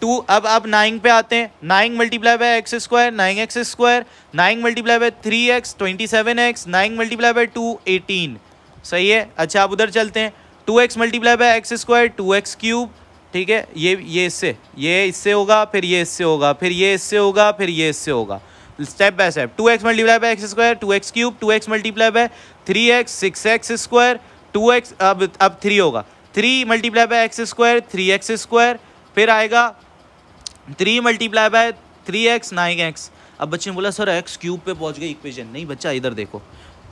2 अब 9 पे आते हैं। 9 multiply by x² 9x², 9 multiply by 3x 27x, 9 multiply by 2 18, सही है। अच्छा अब उधर चलते हैं। 2x multiply by x², 2x³, ठीक है। ये इससे होगा, फिर ये इससे होगा, फिर ये इससे होगा, फिर ये इससे होगा, step by step. 2x multiply by x², 2x³, 2x multiply by 3x 6x², 2x अब 3 होगा, 3 मल्टीप्लाई बाय x², 3x², फिर आएगा 3 मल्टीप्लाई बाय 3x 9x। अब बच्चे ने बोला सर x³ पे पहुंच गई इक्वेशन। नहीं बच्चा इधर देखो,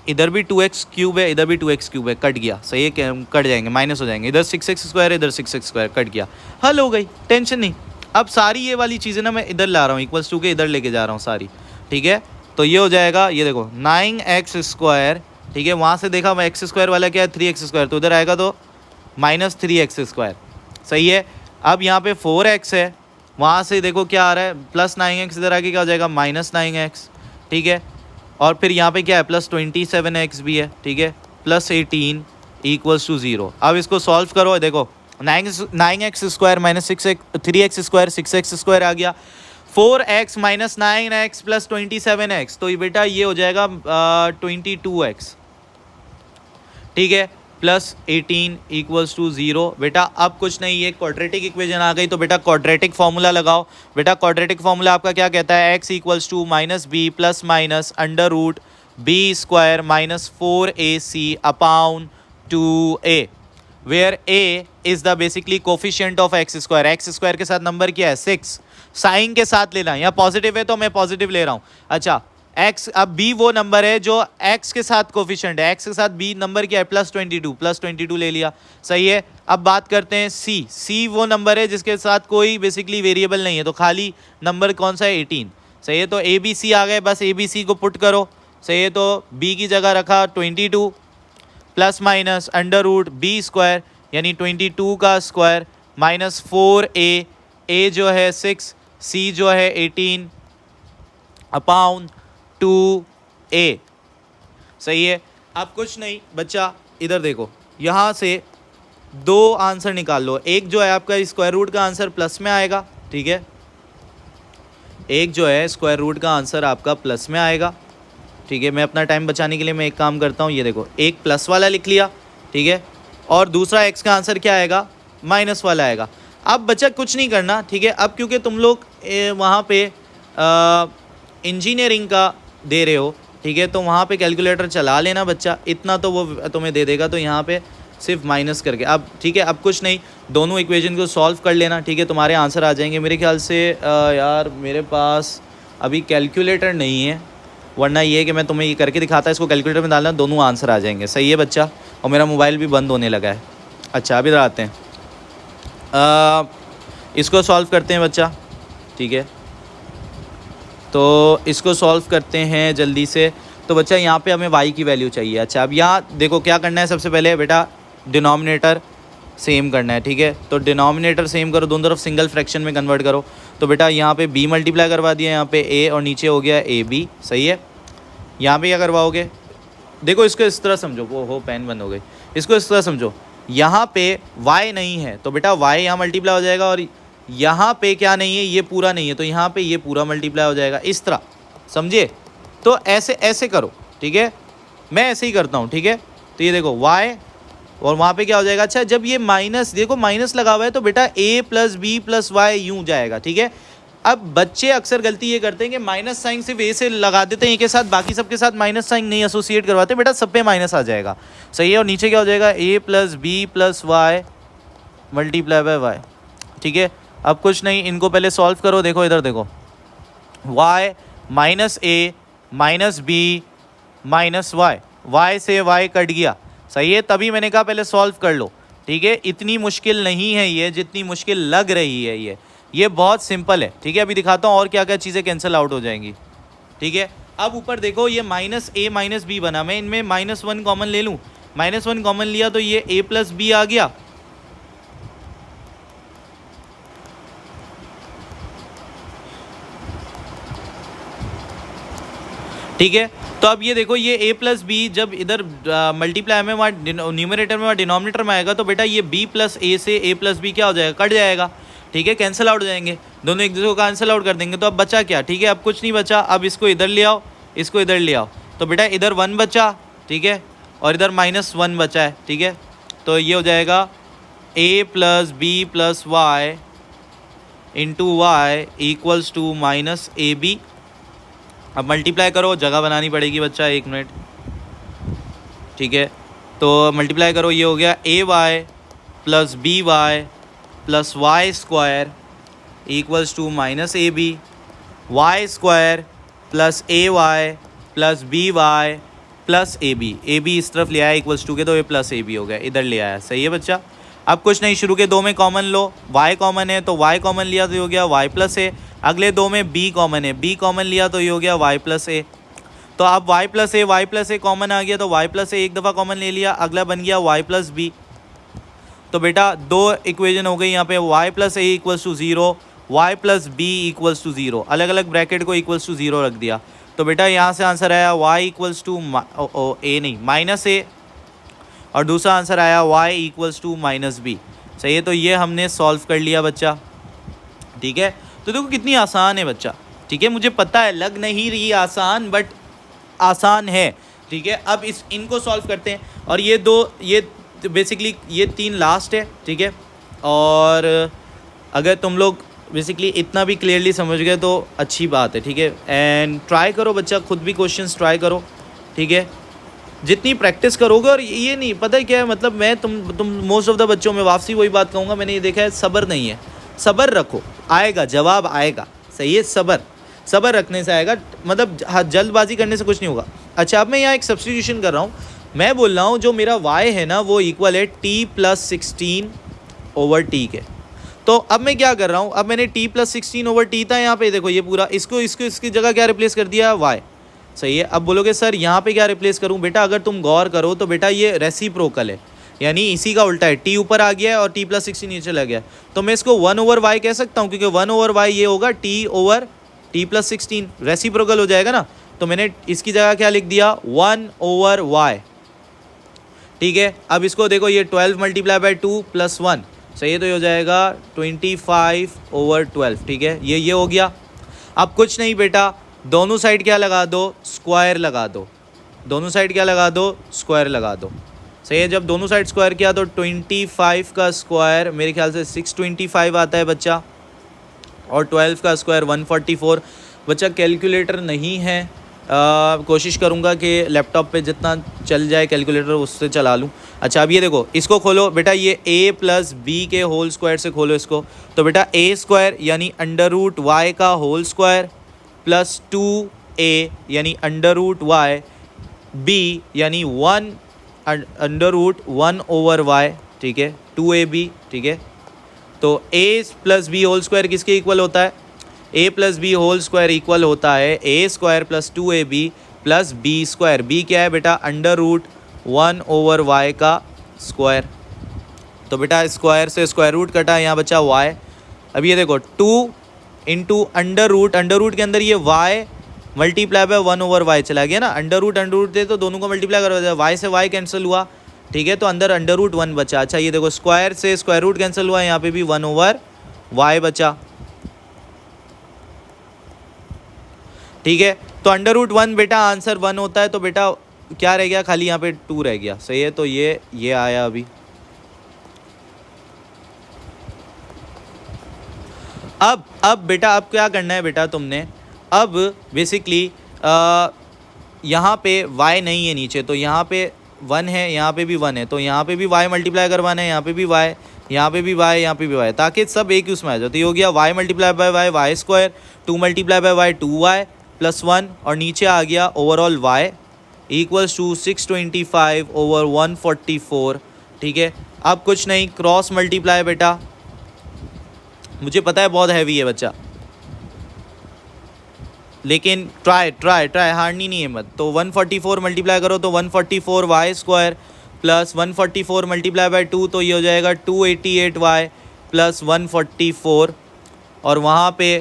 इधर भी 2x क्यूब है, इधर भी 2x क्यूब है, कट गया, सही है, कट जाएंगे, माइनस हो जाएंगे, इधर 6x स्क्वायर, इधर 6x स्क्वायर, कट गया, हल हो गई, टेंशन नहीं। अब सारी ये वाली चीज़ें ना मैं इधर ला रहा हूँ, इक्वल्स टू के इधर लेके जा रहा हूँ सारी, ठीक है। तो ये हो जाएगा, ये देखो 9x स्क्वायर, ठीक है, वहाँ से देखा मैं एक्स स्क्वायर वाला क्या है 3x स्क्वायर, तो इधर आएगा तो -3x स्क्वायर, सही है। अब यहाँ पे 4x है, वहाँ से देखो क्या आ रहा है +9x, इधर आके क्या हो जाएगा -9x, ठीक है। और फिर यहाँ पे क्या है +27x भी है, ठीक है, +18 = 0। अब इसको सॉल्व करो, देखो 9x square -3x square 6x square आ गया, 4x - 9x + 27x, तो ये बेटा ये हो जाएगा 22x, ठीक है, +18 = 0। बेटा अब कुछ नहीं, ये क्वाड्रेटिक इक्वेशन आ गई, तो बेटा क्वाड्रेटिक फार्मूला लगाओ। बेटा क्वाड्रेटिक फार्मूला आपका क्या कहता है, x = -b + √b² - 4ac / 2a, where a is the basically coefficient of x square. X square के साथ नंबर क्या है 6, साइन के साथ लेना, यहाँ पॉजिटिव है तो मैं पॉजिटिव ले रहा हूँ। अच्छा x, अब b वो नंबर है जो x के साथ कोफिशिएंट है, x के साथ b नंबर क्या है +22 ले लिया, सही है। अब बात करते हैं c वो नंबर है जिसके साथ कोई बेसिकली वेरिएबल नहीं है, तो खाली नंबर कौन सा है 18, सही है। तो abc आ गए, बस abc को पुट करो, सही है। तो b की जगह रखा 22 ± √b² यानी 22 का स्क्वायर -4a, a जो है 6, c जो है 18 / 2a, सही है। अब कुछ नहीं बच्चा, इधर देखो, यहाँ से दो आंसर निकाल लो, एक जो है आपका स्क्वायर रूट का आंसर प्लस में आएगा, ठीक है, एक जो है स्क्वायर रूट का आंसर आपका प्लस में आएगा, ठीक है। मैं अपना टाइम बचाने के लिए मैं एक काम करता हूँ, ये देखो एक प्लस वाला लिख लिया, ठीक है, और दूसरा x का आंसर क्या आएगा माइनस वाला आएगा। अब बच्चा कुछ नहीं करना, ठीक है, अब क्योंकि तुम लोग वहाँ पे इंजीनियरिंग का दे रहे हो, ठीक है, तो वहाँ पे कैलकुलेटर चला लेना बच्चा, इतना तो वो तुम्हें दे देगा, तो यहाँ पे सिर्फ माइनस करके, अब ठीक है, अब कुछ नहीं, दोनों इक्वेशन को सॉल्व कर लेना, ठीक है, तुम्हारे आंसर आ जाएंगे मेरे ख्याल से। यार मेरे पास अभी कैलकुलेटर नहीं है, वरना ये है कि मैं तुम्हें ये करके दिखाता, इसको कैलकुलेटर में डालना, दोनों आंसर आ जाएंगे, सही है बच्चा। और मेरा मोबाइल भी बंद होने लगा है। अच्छा अब इधर आते हैं, इसको सॉल्व करते हैं बच्चा, ठीक है, तो इसको सॉल्व करते हैं जल्दी से। तो बच्चा यहाँ पे हमें y की वैल्यू चाहिए। अच्छा अब यहाँ देखो क्या करना है, सबसे पहले बेटा डिनोमिनेटर सेम करना है, ठीक है, तो डिनोमिनेटर सेम करो, दोनों तरफ सिंगल फ्रैक्शन में कन्वर्ट करो। तो बेटा यहाँ पे b मल्टीप्लाई करवा दिया, यहाँ पे a और नीचे हो गया ab, सही है। यहाँ पे क्या करवाओगे, देखो इसको इस तरह समझो, वो हो पेन बंद हो गई, इसको इस तरह समझो, यहाँ पे y नहीं है तो बेटा y यहाँ मल्टीप्लाई हो जाएगा, और यहाँ पे क्या नहीं है, ये पूरा नहीं है, तो यहाँ पे ये पूरा मल्टीप्लाई हो जाएगा, इस तरह समझिए। तो ऐसे ऐसे करो, ठीक है, मैं ऐसे ही करता हूँ, ठीक है। तो ये देखो y और वहाँ पे क्या हो जाएगा। अच्छा जब ये माइनस, देखो माइनस लगा हुआ है, तो बेटा a + b + y यूँ जाएगा, ठीक है। अब बच्चे अक्सर गलती ये करते हैं कि माइनस साइन सिर्फ ए से लगा देते हैं, ए के साथ, बाकी सबके साथ माइनस साइन नहीं एसोसिएट करवाते, बेटा सब पे माइनस आ जाएगा, सही है। और नीचे क्या हो जाएगा a + b + y × y, ठीक है। अब कुछ नहीं, इनको पहले सॉल्व करो, देखो इधर देखो y -a -b -y, y से y कट गया, सही है, तभी मैंने कहा पहले सॉल्व कर लो, ठीक है। इतनी मुश्किल नहीं है ये जितनी मुश्किल लग रही है, ये बहुत सिंपल है, ठीक है। अभी दिखाता हूँ और क्या क्या चीज़ें कैंसिल आउट हो जाएंगी, ठीक है। अब ऊपर देखो ये -a -b बना, मैं इनमें -1 कॉमन ले लूँ, -1 कॉमन लिया तो ये a + b आ गया, ठीक है। तो अब ये देखो ये a + b जब इधर मल्टीप्लाई में वहाँ न्यूमरेटर में वहाँ डिनोमिनेटर में आएगा, तो बेटा ये b + a से a + b क्या हो जाएगा, कट जाएगा, ठीक है, कैंसिल आउट हो जाएंगे, दोनों एक दूसरे को कैंसिल आउट कर देंगे। तो अब बचा क्या, ठीक है, अब कुछ नहीं बचा, अब इसको इधर ले आओ, इसको इधर ले आओ, तो बेटा इधर 1 बचा, ठीक है, और इधर -1 बचा है, ठीक है। तो ये हो जाएगा a + b + y × y = -ab। अब मल्टीप्लाई करो, जगह बनानी पड़ेगी बच्चा, 1 मिनट, ठीक है। तो मल्टीप्लाई करो, ये हो गया ay + by + y² = -ab, y² + ay + by plus A B इस तरफ ले आया इक्वल्स टू के, तो ये प्लस ए बी हो गया, इधर ले आया। सही है बच्चा। अब कुछ नहीं, शुरू के दो में कॉमन लो, y कॉमन है तो y कॉमन लिया तो ये हो गया y प्लस ए। अगले दो में b कॉमन है, b कॉमन लिया तो ये हो गया y प्लस ए। तो अब y प्लस ए कॉमन आ गया तो y प्लस ए एक दफ़ा कॉमन ले लिया, अगला बन गया y प्लस बी। तो बेटा दो इक्वेशन हो गई यहाँ पे, y plus A equals to 0, y plus B equals to 0, अलग अलग ब्रैकेट को इक्वल्स टू 0 रख दिया। तो बेटा यहाँ से आंसर आया y इक्वल्स टू ए नहीं माइनस ए, और दूसरा आंसर आया y equals to minus B. सही है, तो ये हमने सॉल्व कर लिया बच्चा। ठीक है, तो देखो कितनी आसान है बच्चा। ठीक है, मुझे पता है लग नहीं रही आसान, बट आसान है। ठीक है, अब इनको सॉल्व करते हैं, और ये दो, ये बेसिकली ये तीन लास्ट है। ठीक है, और अगर तुम लोग बेसिकली इतना भी क्लियरली समझ गए तो अच्छी बात है। ठीक है, एंड ट्राई करो बच्चा, खुद भी क्वेश्चंस ट्राई करो। ठीक है, जितनी प्रैक्टिस करोगे, और ये नहीं पता है क्या है, मतलब मैं तुम मोस्ट ऑफ द बच्चों में वापसी वही बात कहूँगा, मैंने ये देखा है, सब्र नहीं है। सब्र रखो, आएगा जवाब आएगा। सही है, सब्र रखने से आएगा, मतलब जल्दबाजी करने से कुछ नहीं होगा। अच्छा, अब मैं यहाँ एक सब्स्टिट्यूशन कर रहा हूँ, मैं बोल रहा हूँ जो मेरा y है ना वो इक्वल है t प्लस 16 ओवर टी के। तो अब मैं क्या कर रहा हूँ, अब मैंने t प्लस 16 ओवर टी था यहाँ पे, देखो ये पूरा इसकी जगह क्या रिप्लेस कर दिया, y। सही है, अब बोलोगे सर यहाँ पे क्या रिप्लेस करूँ, बेटा अगर तुम गौर करो तो बेटा ये रेसिप्रोकल है, यानी इसी का उल्टा है, t ऊपर आ गया है और t प्लस 16 नीचे चला गया। तो मैं इसको 1 ओवर y कह सकता हूँ, क्योंकि 1 ओवर y ये होगा t over t plus 16, reciprocal हो जाएगा ना। तो मैंने इसकी जगह क्या लिख दिया, 1 ओवर y। ठीक है, अब इसको देखो, ये 12 मल्टीप्लाई बाई 2 प्लस 1, सही है, तो ये हो जाएगा 25 ओवर 12। ठीक है, ये हो गया। अब कुछ नहीं बेटा, दोनों साइड क्या लगा दो, स्क्वायर लगा दो, दोनों साइड क्या लगा दो, स्क्वायर लगा दो। सही है, जब दोनों साइड स्क्वायर किया तो 25 का स्क्वायर मेरे ख्याल से 625 आता है बच्चा, और 12 का स्क्वायर 144। बच्चा कैलकुलेटर नहीं है, कोशिश करूँगा कि लैपटॉप पे जितना चल जाए कैलकुलेटर उससे चला लूँ। अच्छा, अब ये देखो, इसको खोलो बेटा, ये a प्लस बी के होल स्क्वायर से खोलो इसको। तो बेटा a स्क्वायर यानी अंडर रूट y का होल स्क्वायर प्लस 2a यानी अंडर रूट y, b यानी 1 अंडर रूट 1 ओवर y। ठीक है, 2ab। ठीक है, तो a plus B whole square किसके इक्वल होता है, a plus B whole square equal होता है a square plus 2ab plus b square. b क्या है बेटा, अंडर रूट 1 ओवर y का स्क्वायर। तो बेटा स्क्वायर से स्क्वायर रूट कटा, यहाँ बचा y। अब ये देखो 2 इंटू अंडर रूट के अंदर ये y multiply bye 1 over y चला गया ना, अंडर रूट थे तो दोनों को मल्टीप्लाई करो, y से y कैंसिल हुआ। ठीक है, तो अंदर अंडर रूट 1 बचा। अच्छा, ये देखो स्क्वायर से स्क्वायर रूट कैंसिल हुआ, यहाँ पे भी 1 ओवर y बचा। ठीक है, तो अंडर रूट 1 बेटा आंसर 1 होता है, तो बेटा क्या रह गया, खाली यहाँ पे 2 रह गया। सही है, तो ये आया अभी। अब बेटा अब क्या करना है बेटा तुमने, अब बेसिकली यहाँ पे y नहीं है नीचे, तो यहाँ पे 1 है, यहाँ पे भी 1 है, तो यहाँ पे भी y मल्टीप्लाई करवाना है, यहाँ पे भी y, यहाँ पे भी y, यहाँ पे भी y, ताकि सब एक ही उसमें आ जाए। तो ये हो गया y multiply by y square, 2 multiply by y 2y plus 1, और नीचे आ गया overall y equals to 625 over 144। ठीक है, अब कुछ नहीं, क्रॉस मल्टीप्लाई बेटा, मुझे पता है बहुत हैवी है बच्चा, लेकिन ट्राई हारनी नहीं है मत। तो 144 मल्टीप्लाई करो तो 144 y square plus 144 multiply by 2, तो ये हो जाएगा 288 वाई प्लस 144, और वहाँ पे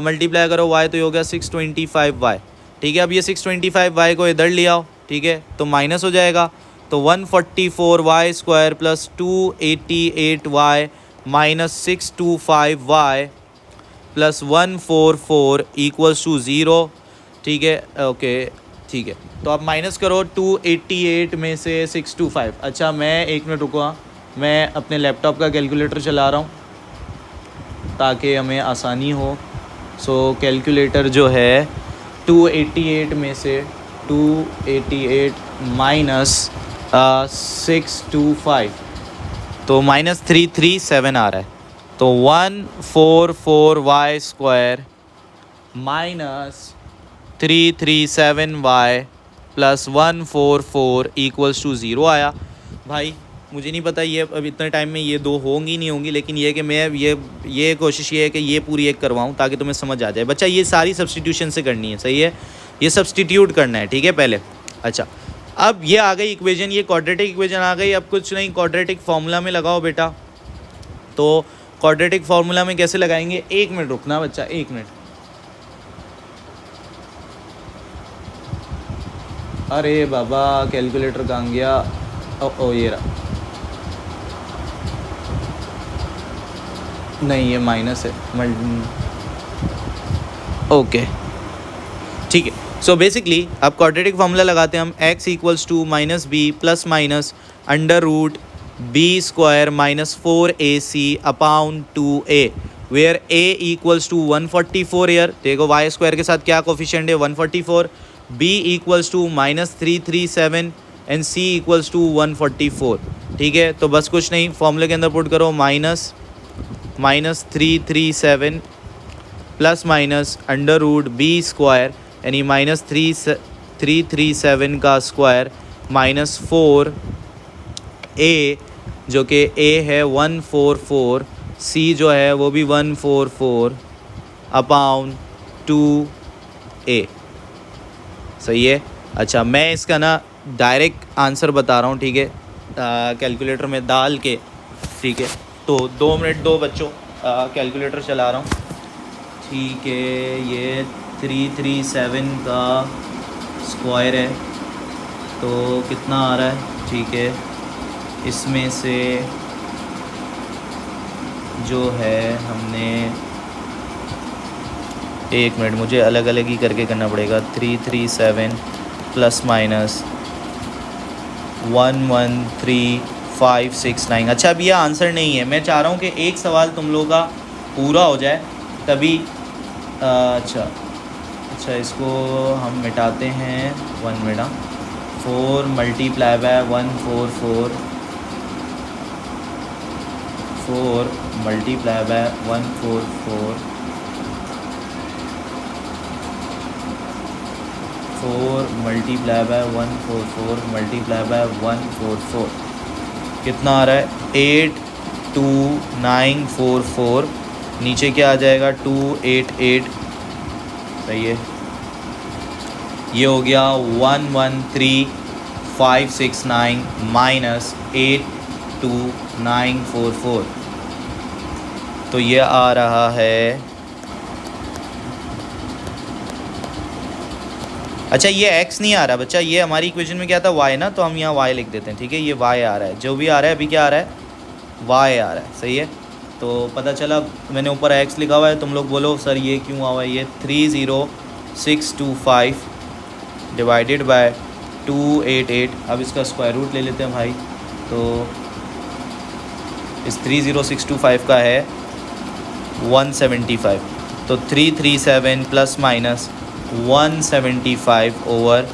मल्टीप्लाई करो y, तो ये हो गया 625 वाई। ठीक है, अब ये 625 वाई को इधर ले आओ। ठीक है, तो माइनस हो जाएगा, तो 144 y square plus 288 y minus 625 y plus 144 equals to 0। ठीक है, ओके ठीक है, तो आप माइनस करो 288 में से 625। अच्छा, मैं 1 मिनट रुको, मैं अपने लैपटॉप का कैलकुलेटर चला रहा हूँ ताकि हमें आसानी हो। सो कैलकुलेटर जो है 288 में से 288 माइनस 625, तो माइनस 337 आ रहा है। तो 144 y square minus 337 y plus 144 equals to 0 आया। भाई मुझे नहीं पता ये अब इतने टाइम में ये दो होंगी नहीं होंगी, लेकिन ये कि मैं ये कोशिश ये है कि ये पूरी एक करवाऊँ ताकि तुम्हें समझ आ जाए। बच्चा ये सारी सब्सटीट्यूशन से करनी है, सही है, ये सब्सटीट्यूट करना है, ठीक है पहले। अच्छा अब ये आ गई इक्वेशन, ये क्वाड्रेटिक इक्वेशन आ गई। अब कुछ नहीं, क्वाड्रेटिक फार्मूला में लगाओ बेटा। तो क्वाड्रेटिक फार्मूला में कैसे लगाएंगे, 1 मिनट रुकना बच्चा, 1 मिनट। अरे बाबा कैलकुलेटर कहाँ गया, ओ ये रहा, नहीं ये माइनस है, ओके ठीक है। सो बेसिकली अब क्वाड्रेटिक फार्मूला लगाते हैं हम, x equals to minus b plus minus under root b square minus 4ac upon 2a, where a equals to 144। ईयर देखो वाई स्क्वायर के साथ क्या कोफिशिएंट है 144, b equals to minus 337 and c equals to 144। ठीक है, तो बस कुछ नहीं, फॉर्मूले के अंदर पुट करो minus 337 plus minus under root b square यानी माइनस 337 का स्क्वायर माइनस 4a जो कि a है 144, c जो है वो भी 144 अपॉन 2a, सही है। अच्छा मैं इसका ना डायरेक्ट आंसर बता रहा हूँ, ठीक है, कैलकुलेटर में डाल के, ठीक है। तो 2 मिनट दो बच्चों, कैलकुलेटर चला रहा हूँ, ठीक है। ये 337 का स्क्वायर है तो कितना आ रहा है, ठीक है, इसमें से जो है हमने, 1 मिनट मुझे अलग अलग ही करके करना पड़ेगा, 337 प्लस माइनस 113569। अच्छा अब ये आंसर नहीं है, मैं चाह रहा हूँ कि एक सवाल तुम लोगों का पूरा हो जाए तभी। अच्छा इसको हम मिटाते हैं 1 minute, 4 multiply by 144, 4 multiply by 144, 4 multiply by 144 multiply bye 144 कितना आ रहा है 82944, नीचे क्या आ जाएगा 288, सही है। ये हो गया 113569 माइनस 82944, तो ये आ रहा है, अच्छा ये x नहीं आ रहा बच्चा, ये हमारी इक्वेशन में क्या था y ना, तो हम यहाँ y लिख देते हैं, ठीक है। ये y आ रहा है, जो भी आ रहा है अभी क्या आ रहा है y आ रहा है, सही है। तो पता चला मैंने ऊपर x लिखा हुआ है, तुम लोग बोलो सर ये क्यों हुआ है, ये 30625 डिवाइडेड बाय 288। अब इसका स्क्वायर रूट ले लेते हैं भाई, तो इस 30625 का है 175, तो 337 प्लस माइनस 175 ओवर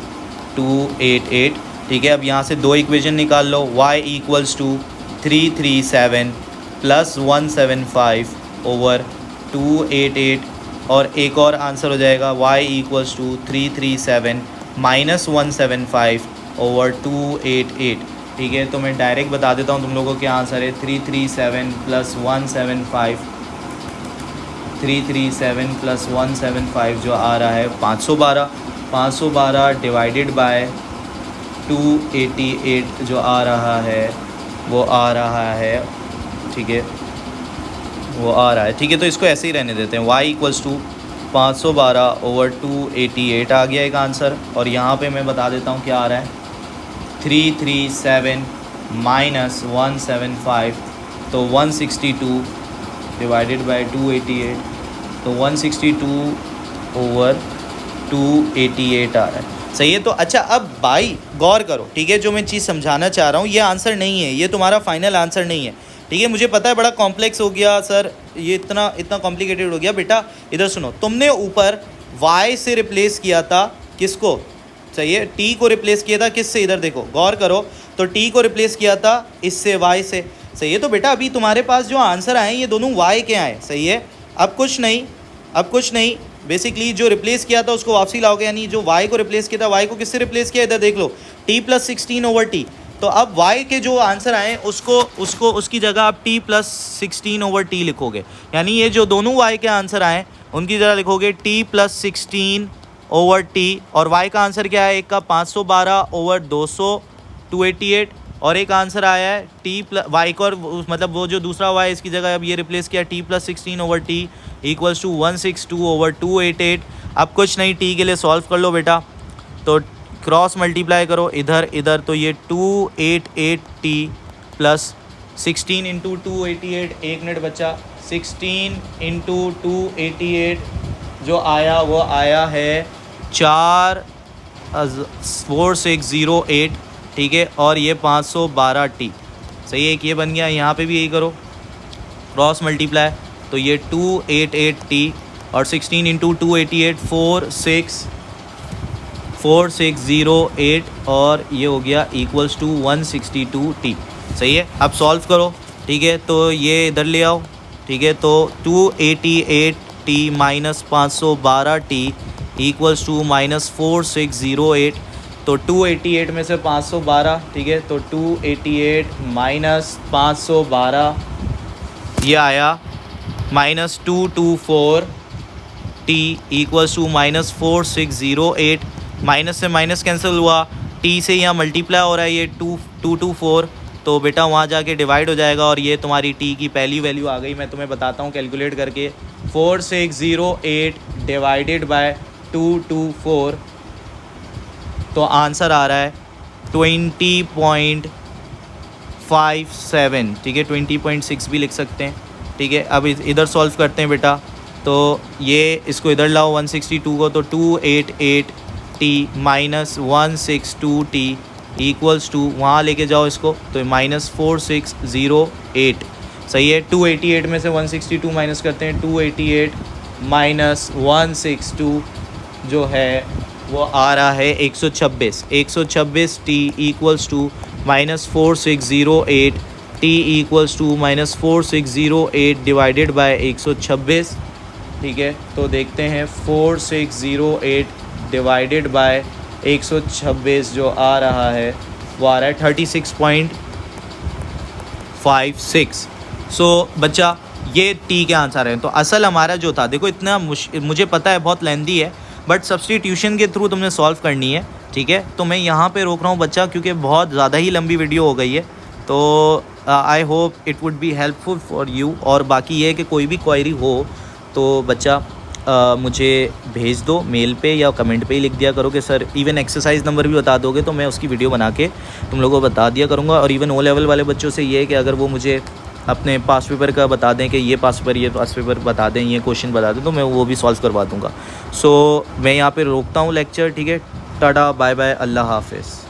288, ठीक है। अब यहाँ से दो इक्वेशन निकाल लो, y equals to 337 plus 175 over 288, और एक और आंसर हो जाएगा y equals to 337 minus 175 over 288, ठीक है। तो मैं डायरेक्ट बता देता हूँ तुम लोगों को क्या आंसर है, 337 प्लस 175, 337 प्लस 175 जो आ रहा है 512, 512 डिवाइडेड बाय 288 जो आ रहा है वो आ रहा है, ठीक है, वो आ रहा है, ठीक है। तो इसको ऐसे ही रहने देते हैं, y इक्वल्स टू 512 ओवर 288 आ गया एक आंसर। और यहाँ पे मैं बता देता हूँ क्या आ रहा है, 337 माइनस 175, तो 162 डिवाइडेड बाय 288, तो 162 ओवर 288 आ रहा है, सही है। तो अच्छा अब भाई गौर करो, ठीक है, जो मैं चीज़ समझाना चाह रहा हूँ ये आंसर नहीं है, ये तुम्हारा फाइनल आंसर नहीं है, ठीक है। मुझे पता है बड़ा कॉम्प्लेक्स हो गया सर, ये इतना कॉम्प्लिकेटेड हो गया। बेटा इधर सुनो, तुमने ऊपर y से रिप्लेस किया था किसको, सही है, t को रिप्लेस किया था किससे, इधर देखो गौर करो, तो t को रिप्लेस किया था इससे y से, सही है। तो बेटा अभी तुम्हारे पास जो आंसर आए ये दोनों y के आए, सही है। अब कुछ नहीं बेसिकली जो रिप्लेस किया था उसको वापसी लाओगे, यानी जो y को रिप्लेस किया था, y को किससे रिप्लेस किया इधर देख लो, t प्लस 16 ओवर t। तो अब y के जो आंसर आए उसकी जगह आप t प्लस 16 ओवर t लिखोगे, यानी ये जो दोनों y के आंसर आए उनकी जगह लिखोगे t प्लस 16 ओवर t। और y का आंसर क्या है, एक का 512 ओवर 200 288, और एक आंसर आया है t प्लस वाई को, और मतलब वो जो दूसरा y इसकी जगह अब ये रिप्लेस किया t plus 16 over t equals to 162 over 288। अब कुछ नहीं, t के लिए सॉल्व कर लो बेटा, तो क्रॉस मल्टीप्लाई करो इधर इधर, तो ये 288t प्लस 16 इंटू 288, एक मिनट बच्चा, 16 इंटू 288 जो आया वो आया है 4608, ठीक है, और ये 512t, सही है, एक ये बन गया। यहाँ पे भी यही करो क्रॉस मल्टीप्लाई, तो ये 288t और 16 इंटू 288 4608, और ये हो गया इक्वल्स टू 162t, सही है। अब सॉल्व करो, ठीक है, तो ये इधर ले आओ, ठीक है, तो 288t minus 512t equals to minus 4608, तो 288 में से 512, ठीक है, तो 288 माइनस 512 ये आया minus 224t equals to minus 4608, minus से माइनस कैंसिल हुआ, t से यहाँ मल्टीप्लाई हो रहा है, ये 224, तो बेटा वहाँ जाके डिवाइड हो जाएगा, और ये तुम्हारी t की पहली वैल्यू आ गई। मैं तुम्हें बताता हूँ कैलकुलेट करके, 4608 डिवाइडेड बाय 224, तो आंसर आ रहा है 20.57, ठीक है, 20.6 भी लिख सकते हैं, ठीक है। अब इधर सॉल्व करते हैं बेटा, तो ये इसको इधर लाओ 162 को, तो 288t minus 162t equals to, वहाँ लेके जाओ इसको, तो माइनस 4608, सही है। 288 में से 162 माइनस करते हैं, 288 माइनस 162 जो है वो आ रहा है 126t equals to minus 4608, t equals to minus 4608 divided by 126, ठीक है। तो देखते हैं 4608 डिवाइडेड बाय 126 जो आ रहा है वो आ रहा है 36.56। सो बच्चा ये t के आंसर हैं। तो असल हमारा जो था, देखो इतना मुझे पता है बहुत लेंदी है, बट सब्स्टिट्यूशन के थ्रू तुमने सॉल्व करनी है, ठीक है। तो मैं यहाँ पे रोक रहा हूँ बच्चा, क्योंकि बहुत ज़्यादा ही लंबी वीडियो हो गई है, तो I hope it would be helpful for you. और बाकी ये है कि कोई भी क्वेरी हो तो बच्चा मुझे भेज दो मेल पे या कमेंट पे ही लिख दिया करो कि सर, इवन एक्सरसाइज नंबर भी बता दोगे तो मैं उसकी वीडियो बना के तुम लोगों को बता दिया करूँगा। और इवन ओ लेवल वाले बच्चों से ये है कि अगर वो मुझे अपने पास पेपर का बता दें कि ये पास पेपर बता दें, ये क्वेश्चन बता दें, तो मैं वो भी सॉल्व करवा दूँगा। सो मैं यहाँ पे रोकता हूँ लेक्चर, ठीक है। टाटा बाय बाय, अल्लाह हाफिज़।